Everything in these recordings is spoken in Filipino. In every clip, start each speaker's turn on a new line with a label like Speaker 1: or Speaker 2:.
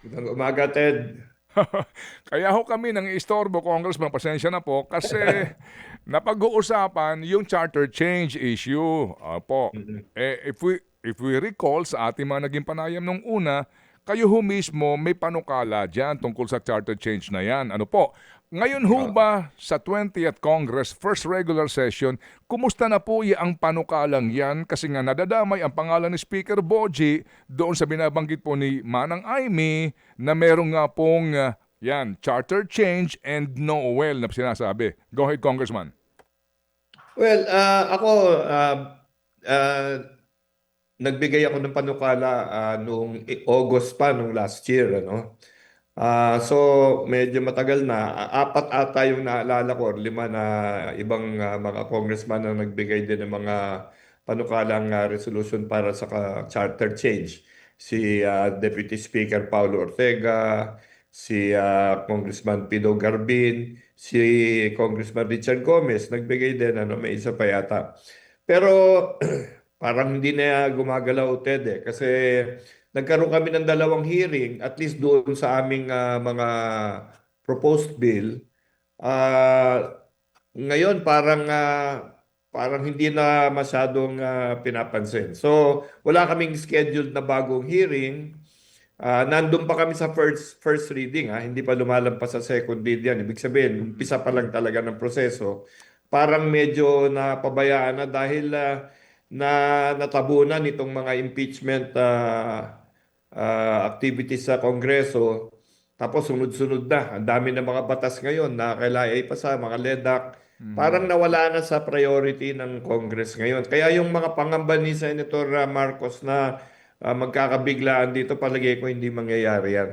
Speaker 1: Magandang umaga, Ted.
Speaker 2: Kaya ho kami nang istorbo, Congressman, pasensya na po, kasi napag-uusapan yung charter change issue. Opo.
Speaker 1: Mm.
Speaker 2: If we recall sa ating mga naging panayam nung una, kayo ho mismo may panukala dyan tungkol sa charter change na yan. Ano po? Ngayon ho
Speaker 1: Oo.
Speaker 2: ba sa 20th Congress, first regular session, kumusta na po ang panukalang yan? Kasi nga nadadamay ang pangalan ni Speaker Boji doon sa binabanggit po ni Manang Aimee na meron nga pong charter change and no oil na sinasabi. Go ahead, Congressman.
Speaker 1: Well, ako, ah, nagbigay ako ng panukala noong August pa, nung last year, ano? So, medyo matagal na. Apat ata yung naalala ko, or lima na ibang mga congressman na nagbigay din ng mga panukalang resolution para sa charter change. Si Deputy Speaker Paulo Ortega, si Congressman Pido Garbin, si Congressman Richard Gomez, nagbigay din, ano, may isa pa yata. Pero parang hindi na gumagalaw, Ted, kasi nagkaroon kami ng dalawang hearing, at least doon sa aming mga proposed bill. Ah, Ngayon parang hindi na masyadong pinapansin. So wala kaming scheduled na bagong hearing. Nandun pa kami sa first reading, hindi pa lumalampas sa second reading. Ibig sabihin,
Speaker 2: Mm-mm.
Speaker 1: umpisa pa lang talaga ng proseso. Parang medyo napabayaan na dahil na natabunan itong mga impeachment activities sa Kongreso. Tapos sunod-sunod na. Ang dami ng mga batas ngayon na kailangan ipasa, mga LEDAC. Parang
Speaker 2: Mhm.
Speaker 1: nawala na sa priority ng Congress ngayon. Kaya yung mga pangamba ni Senator Marcos na magkakabiglaan dito, palagay ko hindi mangyayari yan.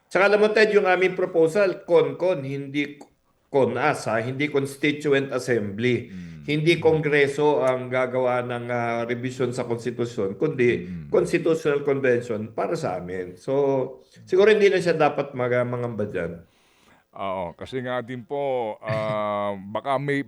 Speaker 1: Saka alam mo, Ted, yung aming proposal, con-con, hindi con-as, hindi Constituent Assembly.
Speaker 2: Mm.
Speaker 1: Hindi Kongreso ang gagawa ng revision sa konstitusyon, kundi
Speaker 2: Mm.
Speaker 1: Constitutional Convention para sa amin. So, siguro hindi na siya dapat mangamba dyan.
Speaker 2: Oo, kasi nga din po,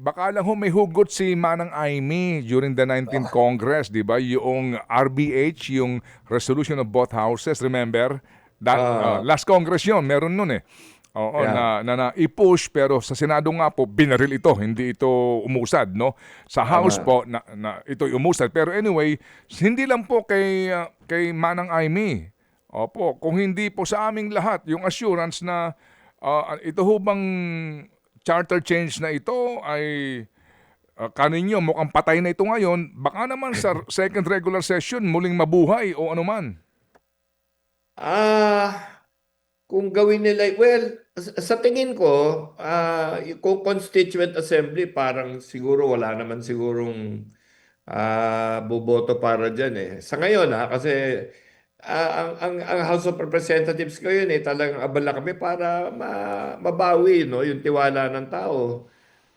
Speaker 2: baka lang ho may hugot si Manang Aimee during the 19th Congress, 'di ba? Yung RBH, yung Resolution of Both Houses, remember?
Speaker 1: Ah,
Speaker 2: Last Congress 'yon, meron nun eh. Oo,
Speaker 1: yeah,
Speaker 2: na i-push pero sa Senado nga po binaril ito, hindi ito umusad, no? Sa House
Speaker 1: tama.
Speaker 2: po na ito umusad. Pero anyway, hindi lang po kay Manang Aimee. Opo, kung hindi po sa aming lahat, yung assurance na ito ho bang charter change na ito ay kaninyo mukhang patay na ito ngayon, baka naman sa second regular session muling mabuhay o anuman.
Speaker 1: Ah, kung gawin nila, well, sa tingin ko, kung Constituent Assembly, parang siguro wala naman sigurong boboto para dyan eh. Sa ngayon kasi ang House of Representatives ngayon talagang abala kami para mabawi, no, yung tiwala ng tao.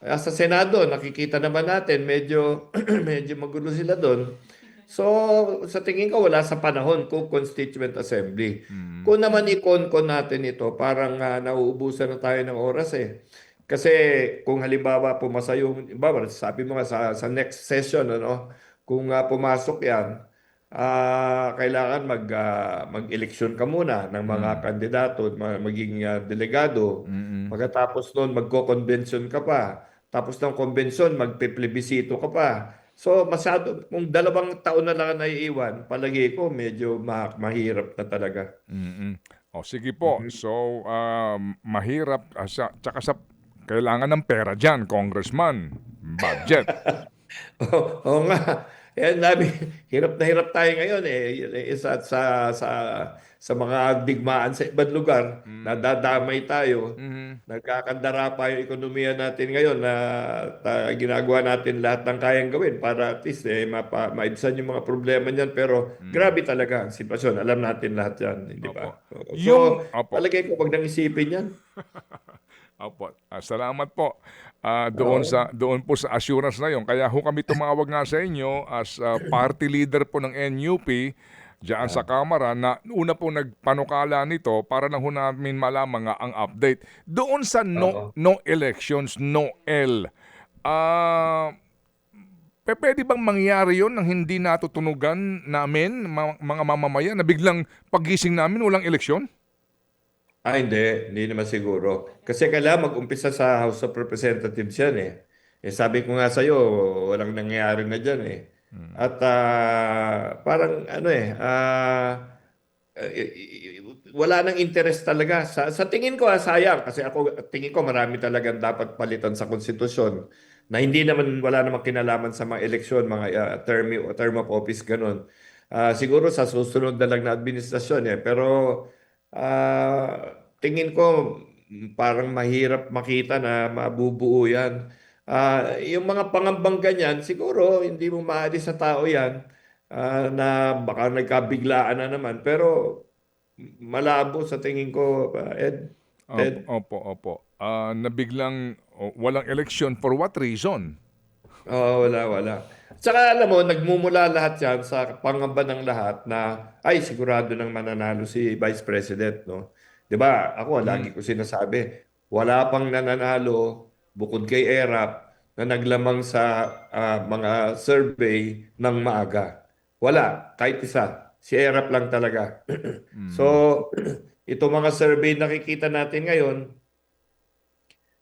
Speaker 1: Sa Senado, nakikita naman natin, medyo, medyo magulo sila doon. So, sa tingin ko, wala sa panahon kung Constituent Assembly.
Speaker 2: Mm.
Speaker 1: Kung naman i-con natin ito, parang nauubusan na tayo ng oras eh. Kasi kung halimbawa pumasa yung, halimbawa, sabi mo nga sa next session, ano, kung pumasok yan, kailangan mag-eleksyon ka muna ng mga
Speaker 2: Mm.
Speaker 1: kandidato, maging delegado.
Speaker 2: Mm.
Speaker 1: Pagkatapos noon, magko-convention ka pa. Tapos ng convention, magpe-plebisito ka pa. So, kung 2 taon na lang ang naiiwan, palagi ko medyo mahirap na talaga.
Speaker 2: Mm. O sige po.
Speaker 1: Mhm.
Speaker 2: So, mahirap tsaka sa kailangan ng pera diyan, Congressman. Budget.
Speaker 1: Oo nga. Yan, hirap na hirap tayo ngayon eh. Sa sa mga digmaan sa ibang lugar,
Speaker 2: Mm.
Speaker 1: nadadamay tayo.
Speaker 2: Mhm.
Speaker 1: Nagkakandara pa yung ekonomiya natin ngayon na ginagawa natin lahat ng kayang gawin para at least maibsan yung mga problema niyan. Pero
Speaker 2: Mm.
Speaker 1: grabe talaga ang sitwasyon. Alam natin lahat yan, hindi ba?
Speaker 2: Opo.
Speaker 1: Oo. So,
Speaker 2: Opo.
Speaker 1: palagay ko, wag nang isipin yan.
Speaker 2: Opo. Salamat po.
Speaker 1: Oo.
Speaker 2: Doon po sa assurance na 'yon. Kaya ho kami tumawag nga sa inyo as party leader po ng NUP diyan sa
Speaker 1: Ah,
Speaker 2: Kamara na una po nagpanukala nito para na ho namin malaman nga ang update. Doon sa
Speaker 1: oo.
Speaker 2: no elections, no L. Ah, puwede bang mangyari 'yon nang hindi natutunugan namin mga mamamayan na biglang paggising namin walang eleksyon?
Speaker 1: Hindi naman siguro. Kasi kailangan mag-umpisa sa House of Representatives yan eh. Sabi ko nga sa'yo, walang nangyayari na dyan eh. At parang ano wala nang interest talaga. Sa tingin ko, sayang. Kasi ako, tingin ko marami talagang dapat palitan sa konstitusyon na hindi naman, wala namang kinalaman sa mga eleksyon, mga term of office, ganun. Siguro sa susunod na lang na administrasyon eh. Pero tingin ko parang mahirap makita na mabubuo yan. Yung mga pangambang ganyan, siguro hindi mo maalis sa tao yan na baka nagkabiglaan na naman. Pero malabo sa tingin ko,
Speaker 2: Opo,
Speaker 1: Ted.
Speaker 2: opo, opo. Na biglang walang election for what reason?
Speaker 1: Oo, wala. Tsaka alam mo, nagmumula lahat yan sa pangamba ng lahat na ay sigurado nang mananalo si Vice President, no? 'Di ba? Ako
Speaker 2: Mm,
Speaker 1: lagi ko sinasabi, wala pang nananalo bukod kay ERAP na naglamang sa mga survey ng maaga. Wala, kahit isa. Si ERAP lang talaga. So,
Speaker 2: mm,
Speaker 1: ito mga survey nakikita natin ngayon,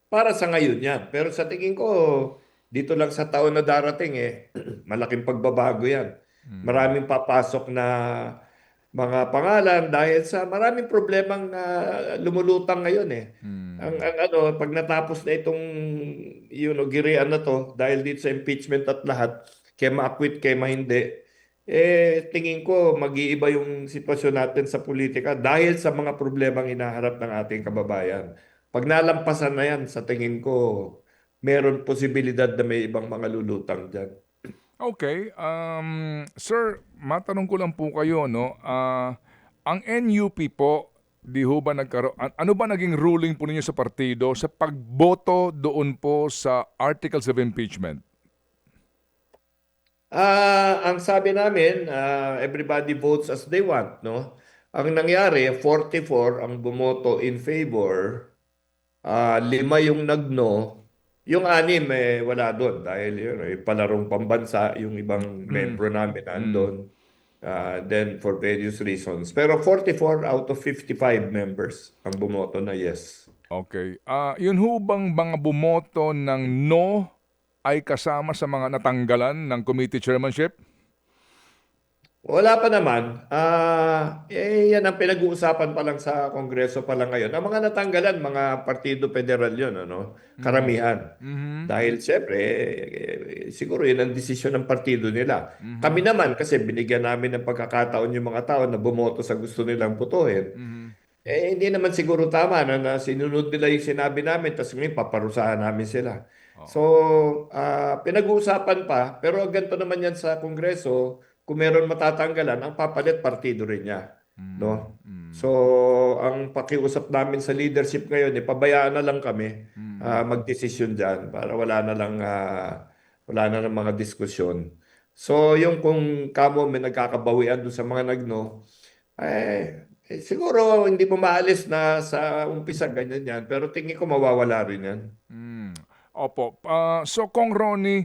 Speaker 1: para sa ngayon yan. Pero sa tingin ko, dito lang sa taon na darating malaking pagbabago yan.
Speaker 2: mm,
Speaker 1: Maraming papasok na mga pangalan dahil sa maraming problemang lumulutang ngayon eh.
Speaker 2: mm.
Speaker 1: Ang ano, pag natapos na itong girian na to, dahil dito sa impeachment at lahat, kaya ma-acquit, kaya ma-hindi, tingin ko mag-iiba yung sitwasyon natin sa politika dahil sa mga problemang hinaharap ng ating kababayan. Pag nalampasan na yan, sa tingin ko, meron posibilidad na may ibang mga lulutang dyan.
Speaker 2: Okay, sir, matanong ko lang po kayo, no? Ang NUP po, di ho ba nagkaroon, ano ba naging ruling po ninyo sa partido sa pagboto doon po sa articles of impeachment?
Speaker 1: Ang sabi namin, everybody votes as they want, no? Ang nangyari, 44 ang bumoto in favor, lima yung nagno, yung anim wala doon dahil yun, palarong pambansa, yung ibang
Speaker 2: Mm,
Speaker 1: membro namin
Speaker 2: mm.
Speaker 1: nandun. Then for various reasons. Pero 44 out of 55 members ang bumoto na yes.
Speaker 2: Okay. Yun ho bang mga bumoto ng no ay kasama sa mga natanggalan ng committee chairmanship?
Speaker 1: Wala pa naman. Yan ang pinag-uusapan pa lang sa Kongreso pa lang ngayon. Ang mga natanggalan, mga partido federal yun, ano?
Speaker 2: Mhm.
Speaker 1: Karamihan.
Speaker 2: Mhm.
Speaker 1: Dahil siyempre, siguro yun ang desisyon ng partido nila. Kami
Speaker 2: Mhm.
Speaker 1: naman, kasi binigyan namin ng pagkakataon yung mga tao na bumoto sa gusto nilang botohin.
Speaker 2: Mhm.
Speaker 1: Hindi naman siguro tama na sinunod nila yung sinabi namin, tapos ngayon paparusahan namin sila. So,
Speaker 2: Oo.
Speaker 1: pinag-uusapan pa, pero ganito naman yan sa Kongreso, kung meron matatanggalan, ang papalit partido rin niya.
Speaker 2: Mm,
Speaker 1: No? So,
Speaker 2: mm,
Speaker 1: ang pakiusap namin sa leadership ngayon, pabayaan na lang kami
Speaker 2: mm,
Speaker 1: magdesisyon dyan para wala na ng mga diskusyon. So, yung kung kamo may nagkakabawian doon sa mga nagno, siguro hindi mo maalis na sa umpisa ganyan yan, pero tingin ko mawawala rin yan.
Speaker 2: mm. Opo. So, Kong Ronnie,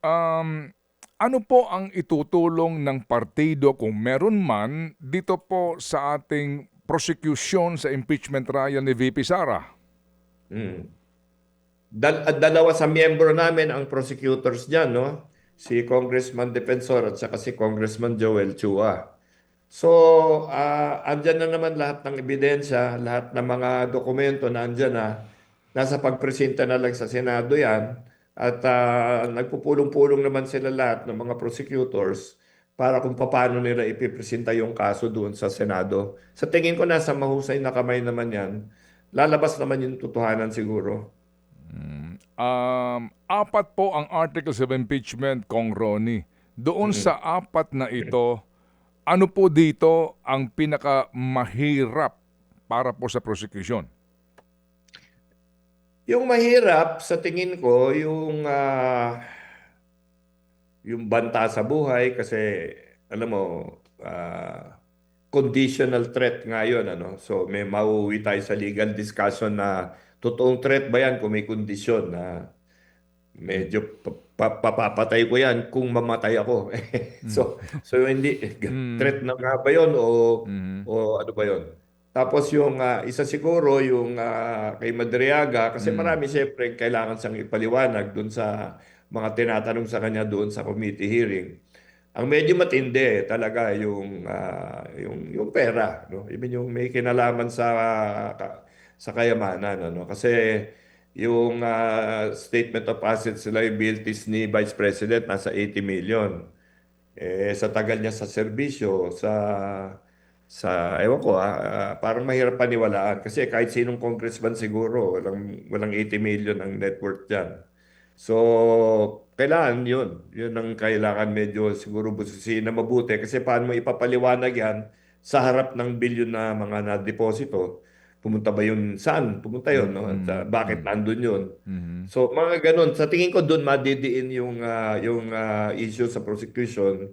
Speaker 2: um, ano po ang itutulong ng partido kung meron man dito po sa ating prosecution sa impeachment trial ni VP Sara?
Speaker 1: Mm. Dalawa sa miyembro namin ang prosecutors dyan, no? Si Congressman Defensor at saka si Congressman Joel Chua. So, andyan na naman lahat ng ebidensya, lahat ng mga dokumento na andyan na. Nasa pagpresenta na lang sa Senado yan. At nagpupulong-pulong naman sila lahat ng mga prosecutors para kung paano nila ipipresenta yung kaso doon sa Senado. Sa tingin ko nasa mahusay na kamay naman yan. Lalabas naman yung totohanan siguro.
Speaker 2: Apat po ang articles of impeachment, Kong Ronnie. Doon sa
Speaker 1: Mm.
Speaker 2: apat na ito, ano po dito ang pinakamahirap para po sa prosecution?
Speaker 1: Yung mahirap sa tingin ko, yung banta sa buhay kasi alam mo, conditional threat nga yun, ano? So may mauwi tayo sa legal discussion na totoong threat ba yan kung may kondisyon na medyo papapatay ko yan kung mamatay ako.
Speaker 2: Mm.
Speaker 1: So hindi
Speaker 2: Mm.
Speaker 1: threat na nga ba yun o
Speaker 2: Mhm.
Speaker 1: ano ba yun? Tapos yung isa siguro yung kay Madriaga kasi
Speaker 2: Mm.
Speaker 1: marami siyempre kailangan siyang ipaliwanag doon sa mga tinatanong sa kanya doon sa committee hearing. Ang medyo matindi talaga yung pera, no? I mean, yung may kinalaman sa kayamanan, ano? Kasi yung statement of assets and liabilities ni Vice President nasa 80 million. Sa tagal niya sa serbisyo, ewan ko parang mahirap paniwalaan kasi kahit sinong congressman siguro, walang 80 million ang net worth diyan. So, kailangan yun. Yun ang kailangan medyo siguro busisiin na mabuti kasi paano mo ipapaliwanag yan sa harap ng bilyon na mga na-deposito. Pumunta ba yun? Saan? Pumunta yun,
Speaker 2: Mm.
Speaker 1: no? At
Speaker 2: Mm.
Speaker 1: bakit
Speaker 2: Mm.
Speaker 1: nandun yun?
Speaker 2: Mhm.
Speaker 1: So, mga ganun. Sa tingin ko doon madidiin yung issue sa prosecution.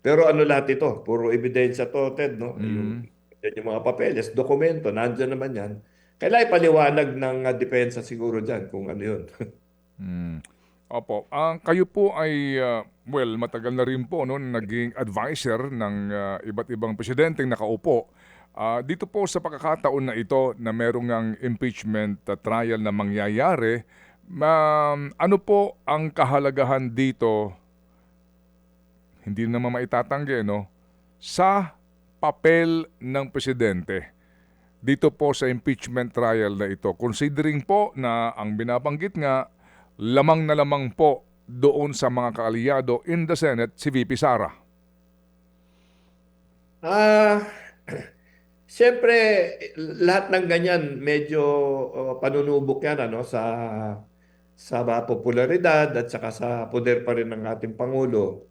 Speaker 1: Pero ano lahat ito? Puro ebidensya to, Ted, no?
Speaker 2: Mhm.
Speaker 1: Yung mga papeles, dokumento, nandyan naman yan. Kailangan ipaliwanag ng depensa siguro dyan kung ano yun.
Speaker 2: Mm. Opo, kayo po ay, well, matagal na rin po no, naging advisor ng iba't ibang presidenteng nakaupo. Dito po sa pagkakataon na ito na merong ang impeachment trial na mangyayari, ano po ang kahalagahan dito, hindi naman maitatanggi, no, sa papel ng presidente dito po sa impeachment trial na ito? Considering po na ang binabanggit nga, lamang na lamang po doon sa mga kaalyado in the Senate si VP Sara.
Speaker 1: Ah, Siyempre, lahat ng ganyan medyo panunubok yan ano sa popularidad at saka sa poder pa rin ng ating Pangulo.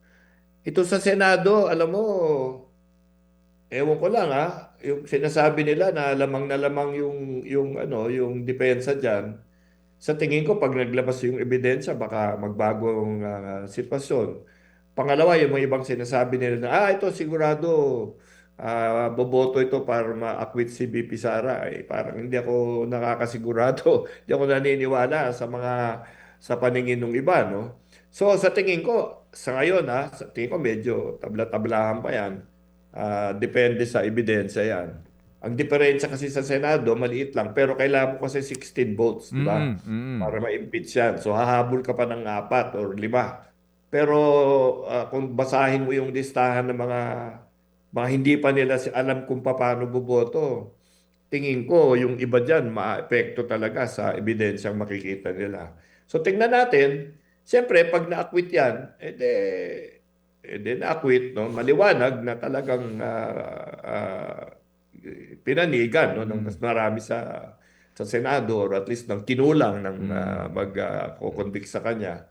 Speaker 1: Ito sa Senado, alam mo, ewan ko lang yung sinasabi nila na lamang yung depensa diyan. Sa tingin ko, pag naglabas yung ebidensya, baka magbago ang sitwasyon. Pangalawa, yung mga ibang sinasabi nila na, ito sigurado, boboto ito para ma-acquit si BP Sara. Parang hindi ako nakakasigurado. Hindi ako naniniwala sa paningin ng iba, no? So, sa tingin ko, sa ngayon, sa tingin ko medyo tabla-tablahan pa yan. Depende sa ebidensya yan. Ang diferensya kasi sa Senado, maliit lang. Pero kailangan mo kasi 16 votes, di ba?
Speaker 2: Mm, mm,
Speaker 1: Para ma-impeach yan. So hahabol ka pa ng 4 or 5. Pero kung basahin mo yung listahan ng mga hindi pa nila alam kung paano boboto, tingin ko yung iba dyan maapekto talaga sa ebidensyang makikita nila. So tingnan natin, siyempre pag na-acquit yan, na-acquit, no? Maliwanag na talagang pinanigan no, ng mas
Speaker 2: mm,
Speaker 1: marami sa Senado or at least ng kinulang ng
Speaker 2: mm,
Speaker 1: mag-convict sa kanya.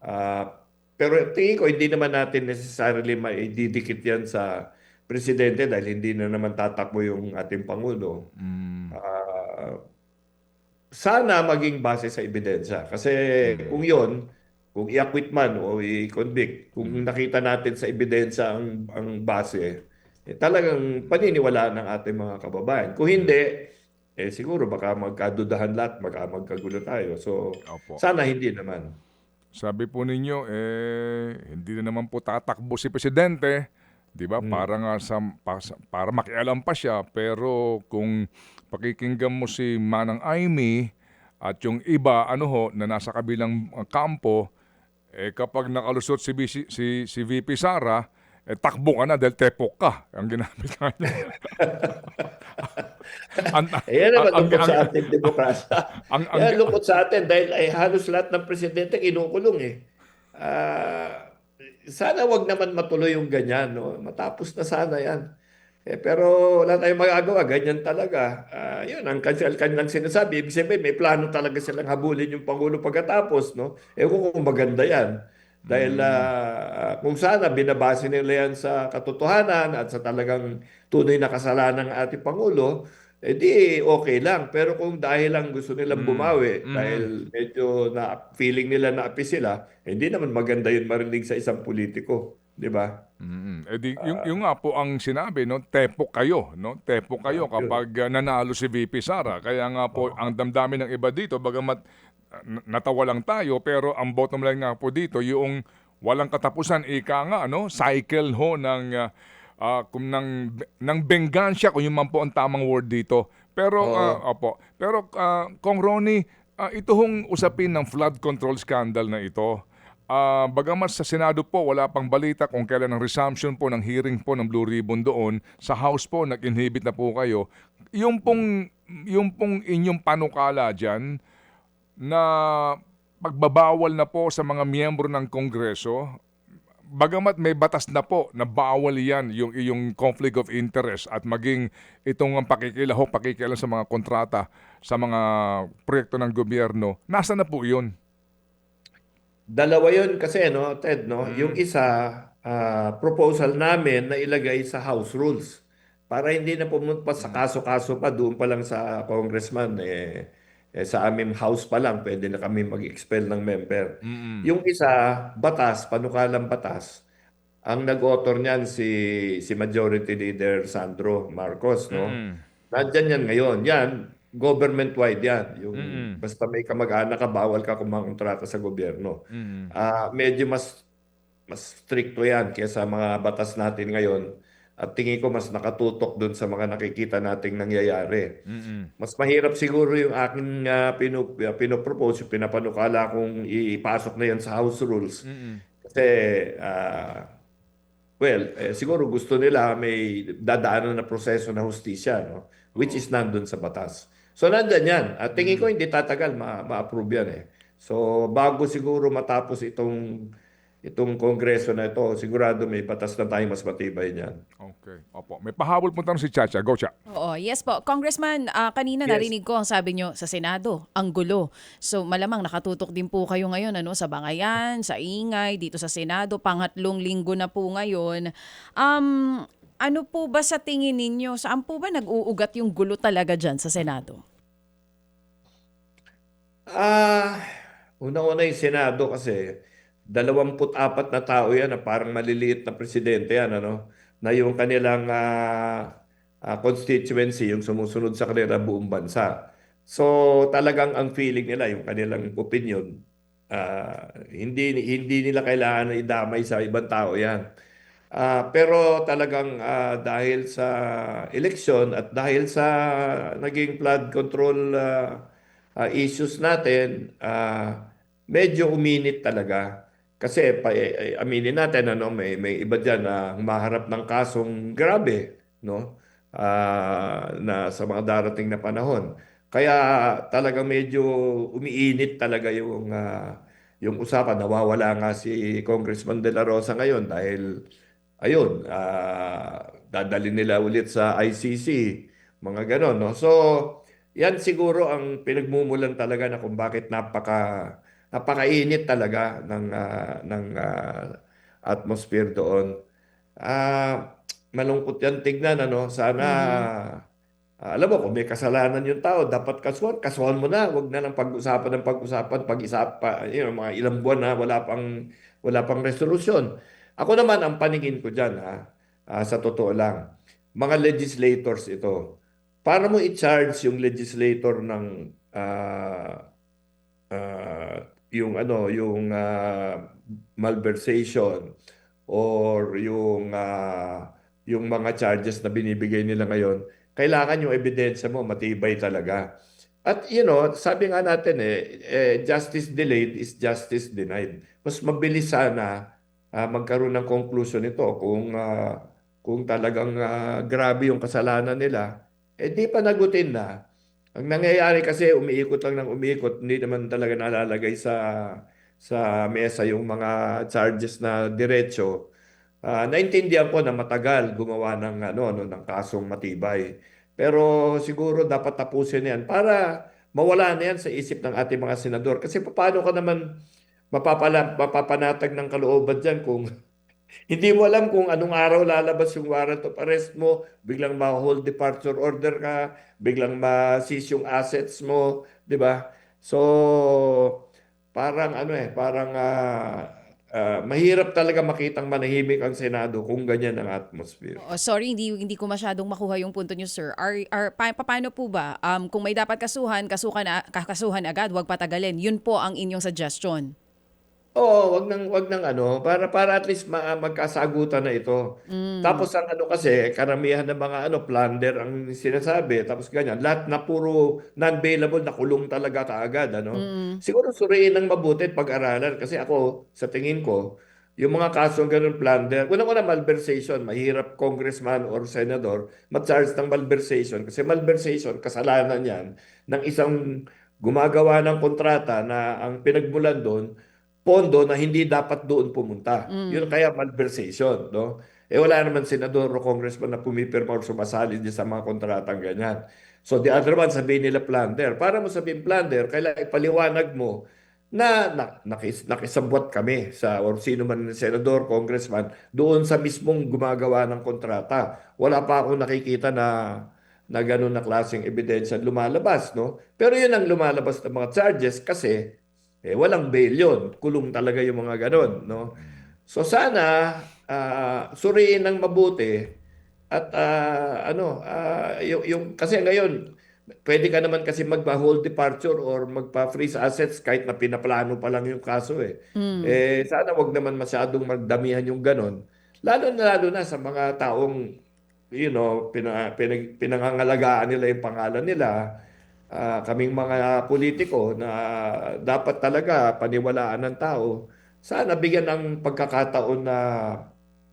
Speaker 1: Ah, pero tingin ko hindi naman natin necessarily maididikit yan sa presidente dahil hindi na naman tatakbo yung ating Pangulo.
Speaker 2: mm,
Speaker 1: Ah, Sana maging base sa ebidensya. Kasi
Speaker 2: mm,
Speaker 1: kung yon, kung i-acquit man o i-convict, kung
Speaker 2: mm,
Speaker 1: nakita natin sa ebidensya ang base, talagang paniniwalaan ng ating mga kababayan. Kung
Speaker 2: mm.
Speaker 1: hindi, siguro baka magkadudahan lahat, baka magkagulo tayo. So,
Speaker 2: Opo.
Speaker 1: sana hindi naman.
Speaker 2: Sabi po ninyo, hindi na naman po tatakbo si Presidente, di ba?
Speaker 1: Hmm.
Speaker 2: Para nga para makialam pa siya, pero kung pakikinggan mo si Manang Aimee at yung iba, ano ho, na nasa kabilang kampo, kapag nakalusot si VP Sara, takbo ka na dahil tepok ka. Ang ginamit nga niya. ang,
Speaker 1: Yan
Speaker 2: ang,
Speaker 1: naman
Speaker 2: ang,
Speaker 1: lungkot
Speaker 2: ang,
Speaker 1: sa ating demokrasya.
Speaker 2: ang,
Speaker 1: Yan lungkot sa atin dahil halos lahat ng presidente kinukulong eh. Ah, Sana wag naman matuloy yung ganyan, no? Matapos na sana yan. Pero wala tayong magagawa, ganyan talaga. Yun, ang kanilang sinasabi, ibig sabihin, may plano talaga silang habulin yung Pangulo pagkatapos, no? Kung maganda yan. Dahil
Speaker 2: mm,
Speaker 1: kung sana binabase nila yan sa katotohanan at sa talagang tunay na kasalanan ng ating Pangulo, di okay lang. Pero kung dahil lang gusto nilang
Speaker 2: mm,
Speaker 1: bumawi,
Speaker 2: mm,
Speaker 1: dahil medyo na feeling nila na api sila, hindi naman maganda yun marinig sa isang politiko. Di ba?
Speaker 2: yung nga po ang sinabi, no, tepok kayo, no? Tepok kayo
Speaker 1: Yun.
Speaker 2: kapag nanalo si VP Sara. Kaya nga po
Speaker 1: Oo.
Speaker 2: ang damdamin ng iba dito, bagamat natawa lang tayo, pero ang bottom line nga po dito, yung walang katapusan, ika nga, no, cycle ho ng kung ng benggansya, kung yun man po ang tamang word dito. Pero,
Speaker 1: Oo.
Speaker 2: opo. Pero, Kong Ronnie, ito hong usapin ng flood control scandal na ito. Bagamat sa Senado po, wala pang balita kung kailan ang resumption po ng hearing po ng Blue Ribbon doon. Sa House po, nag-inhibit na po kayo. Yung pong inyong panukala dyan, na pagbabawal na po sa mga miyembro ng Kongreso, bagamat may batas na po na bawal yan, yung iyong conflict of interest at maging itong ang pakikialam sa mga kontrata, sa mga proyekto ng gobyerno, nasa na po yun?
Speaker 1: Dalawa yun kasi, no, Ted, no? Yung
Speaker 2: Mm,
Speaker 1: isa, proposal namin na ilagay sa House Rules para hindi na pumunta sa
Speaker 2: mm,
Speaker 1: kaso-kaso pa doon pa lang sa congressman. Sa aming house pa lang, pwede na kami mag-expel ng member.
Speaker 2: mm,
Speaker 1: Yung isa, batas, panukalang batas. Ang nag-author niyan si Majority Leader Sandro Marcos, no?
Speaker 2: mm,
Speaker 1: Nandyan yan ngayon. Yan, government-wide yan. Yung
Speaker 2: mm,
Speaker 1: basta may kamag-anak ka, bawal ka kumakontrata sa gobyerno.
Speaker 2: mm,
Speaker 1: Medyo mas stricto yan kaysa mga batas natin ngayon. At tingin ko mas nakatutok dun sa mga nakikita nating nangyayari.
Speaker 2: mm,
Speaker 1: Mas mahirap siguro yung aking pinopropose, yung pinapanukala kung ipasok na yan sa House Rules.
Speaker 2: mm,
Speaker 1: Kasi, ah, well, siguro gusto nila may dadaanan na proseso na hustisya, no? Which
Speaker 2: oo,
Speaker 1: is nandun sa batas. So nandyan yan. At tingin ko
Speaker 2: mm.
Speaker 1: hindi tatagal ma-approve yan eh. So bago siguro matapos itong kongreso na ito, sigurado may batas na tayo mas matibay niyan.
Speaker 2: Okay, opo. May pahabol po tanong si Chacha. Go, Cha.
Speaker 3: Oo, yes po. Congressman, kanina
Speaker 1: Yes.
Speaker 3: narinig ko ang sabi nyo sa Senado, ang gulo. So malamang nakatutok din po kayo ngayon sa bangayan, sa ingay, dito sa Senado, pangatlong linggo na po ngayon. Ano po ba sa tingin ninyo, saan po ba nag-uugat yung gulo talaga dyan sa Senado?
Speaker 1: Ah, Una-una yung Senado kasi 24 na tao yan na parang maliliit na presidente yan, ano? Na yung kanilang constituency, yung sumusunod sa kanila buong bansa. So talagang ang feeling nila, yung kanilang opinion, hindi nila kailangan na idamay sa ibang tao yan. Pero talagang dahil sa eleksyon at dahil sa naging flood control issues natin, medyo uminit talaga. Kasi aminin natin, ano, may iba diyan na humaharap ng kasong grabe, no? Na sa mga darating na panahon. Kaya talagang medyo umiinit talaga yung usapan. Nawawala nga si Congressman De La Rosa ngayon dahil ayun, dadali nila ulit sa ICC, mga ganon, no? So, yan siguro ang pinagmumulan talaga na kung bakit napakainit talaga ng atmosphere doon. Malungkot yan tignan, ano? Sana,
Speaker 3: Mhm.
Speaker 1: alam mo, kung may kasalanan yung tao, dapat kasuhan mo na. Huwag na lang pag-usapan ng pag-usapan, pag-isap pa, mga ilang buwan na wala pang resolusyon. Ako naman, ang paningin ko dyan, sa totoo lang, mga legislators ito, para mo i-charge yung legislator ng malversation or yung mga charges na binibigay nila ngayon, kailangan yung ebidensya mo matibay talaga. At sabi nga natin justice delayed is justice denied. Mas mabilis sana magkaroon ng conclusion nito kung talagang grabe yung kasalanan nila, di pa nagutin na. Ang nangyayari kasi umiikot lang ng umiikot, hindi naman talaga nalalagay sa mesa yung mga charges na diretso. Naintindihan ko na matagal gumawa ng kasong matibay. Pero siguro dapat tapusin yan para mawala na yan sa isip ng ating mga senador. Kasi paano ka naman mapapanatag ng kalooban dyan kung hindi mo alam kung anong araw lalabas yung warrant of arrest mo, biglang ma-hold departure order ka, biglang ma-seize yung assets mo, 'di ba? So, parang mahirap talaga makitang manahimik ang Senado kung ganyan ang atmosphere.
Speaker 3: Oo, sorry, hindi ko masyadong makuha yung punto niyo, sir. Paano po ba? Kung may dapat kasuhan, kakasuhan agad, huwag patagalin. Yun po ang inyong suggestion.
Speaker 1: Oo, wag nang ano, para at least magkasagutan na ito. Tapos ang ano kasi, karamihan ng mga ano, plunder ang sinasabi, tapos ganyan. Lahat na puro non-bailable, nakulong talaga kaagad, ano. Siguro suriin ng mabuti at pag-aralan kasi ako, sa tingin ko, yung mga kasong ganun plunder, unang-una malversation, mahirap congressman or senador mag-charge ng malversation kasi malversation, kasalanan yan ng isang gumagawa ng kontrata na ang pinagmulan doon pondo na hindi dapat doon pumunta. Yun kaya malversation, no? Eh wala naman senador o congressman na pumipirma o sumasali din sa mga kontratang ganyan. So the other one, sabihin nila plunder. Para mo sabihin plunder, kailangan ipaliwanag mo na nakisabwat kami sa or sino man senador, congressman doon sa mismong gumagawa ng kontrata. Wala pa akong nakikita na ganun na klaseng ebidensya lumalabas, no? Pero yun ang lumalabas ng mga charges kasi walang bail yun. Kulong talaga yung mga ganon, no? So sana suriin ng mabuti at yung kasi ngayon pwede ka naman kasi magpa-hold departure or magpa-freeze assets kahit na pinaplano pa lang yung kaso eh. Sana wag naman masyadong magdamihan yung ganon. Lalo na sa mga taong pinangangalagaan nila yung pangalan nila. Kaming mga politiko na dapat talaga paniwalaan ng tao, sana bigyan ng pagkakataon na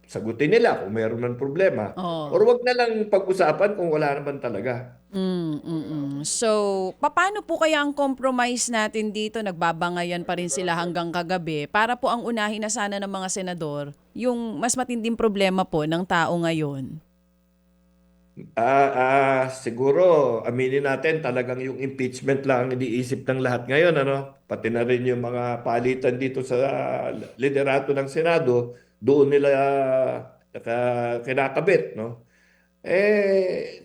Speaker 1: sagutin nila kung meron ng problema.
Speaker 3: Oh.
Speaker 1: Or wag na lang pag-usapan kung wala naman talaga.
Speaker 3: So, paano po kaya ang compromise natin dito? Nagbabangayan pa rin sila hanggang kagabi para po ang unahin na sana ng mga senador yung mas matinding problema po ng tao ngayon.
Speaker 1: Siguro aminin natin talagang yung impeachment lang ang iniisip ng lahat ngayon, ano? Pati na rin yung mga palitan dito sa liderato ng Senado, doon nila kinakabit, no?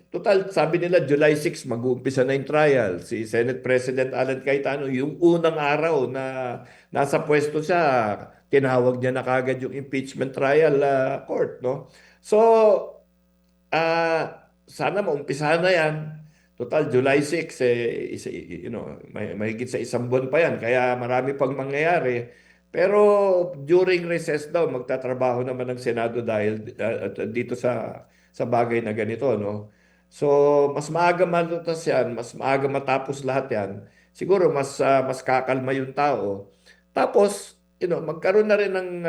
Speaker 1: Total, sabi nila July 6 mag-uumpisa na yung trial. Si Senate President Alan Cayetano, yung unang araw na nasa pwesto siya, tinawag niya na kagad yung impeachment trial court, no? So, sana maumpisahan na yan. Total, July 6, mahigit sa isang buwan pa yan. Kaya marami pang mangyayari. Pero during recess daw, magtatrabaho naman ng Senado dahil dito sa bagay na ganito, no? So, mas maaga malutas yan, mas maaga matapos lahat yan. Siguro mas kakalma yung tao. Tapos, magkaroon na rin ng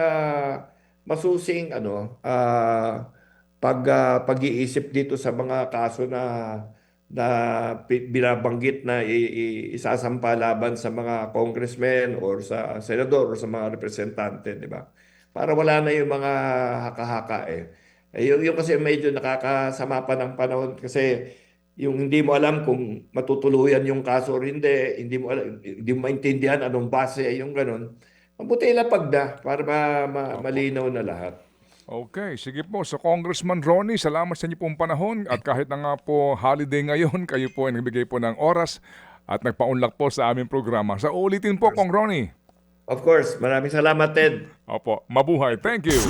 Speaker 1: masusing pag-iisip dito sa mga kaso na binabanggit na isasampa laban sa mga congressmen or sa senador or sa mga representante, di ba? Para wala na yung mga haka-haka eh. Yung kasi medyo nakakasama pa ng panahon kasi yung hindi mo alam kung matutuluyan yung kaso or hindi, hindi mo maintindihan anong base, yung ganun. Mabuti ilapag na para malinaw na lahat.
Speaker 2: Okay, sige po. So Congressman Ronnie, salamat sa inyo pong panahon at kahit na nga po holiday ngayon, kayo po ay nagbigay po ng oras at nagpaunlak po sa aming programa. Sa ulitin po, Kong Ronnie.
Speaker 1: Of course, maraming salamat, Ted.
Speaker 2: Opo, mabuhay. Thank you.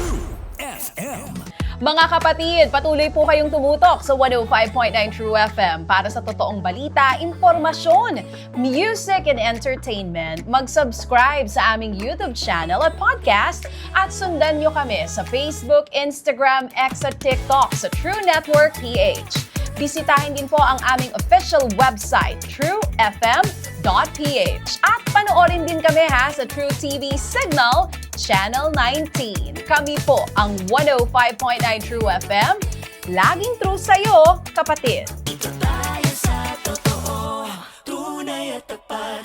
Speaker 3: Mga kapatid, patuloy po kayong tumutok sa 105.9 True FM para sa totoong balita, impormasyon, music, and entertainment. Mag-subscribe sa aming YouTube channel at podcast at sundan nyo kami sa Facebook, Instagram, X at TikTok sa True Network PH. Bisitahin din po ang aming official website, truefm.ph. At panoorin din kami sa True TV Signal, Channel 19. Kami po ang 105.9 True FM. Laging true sa'yo, kapatid.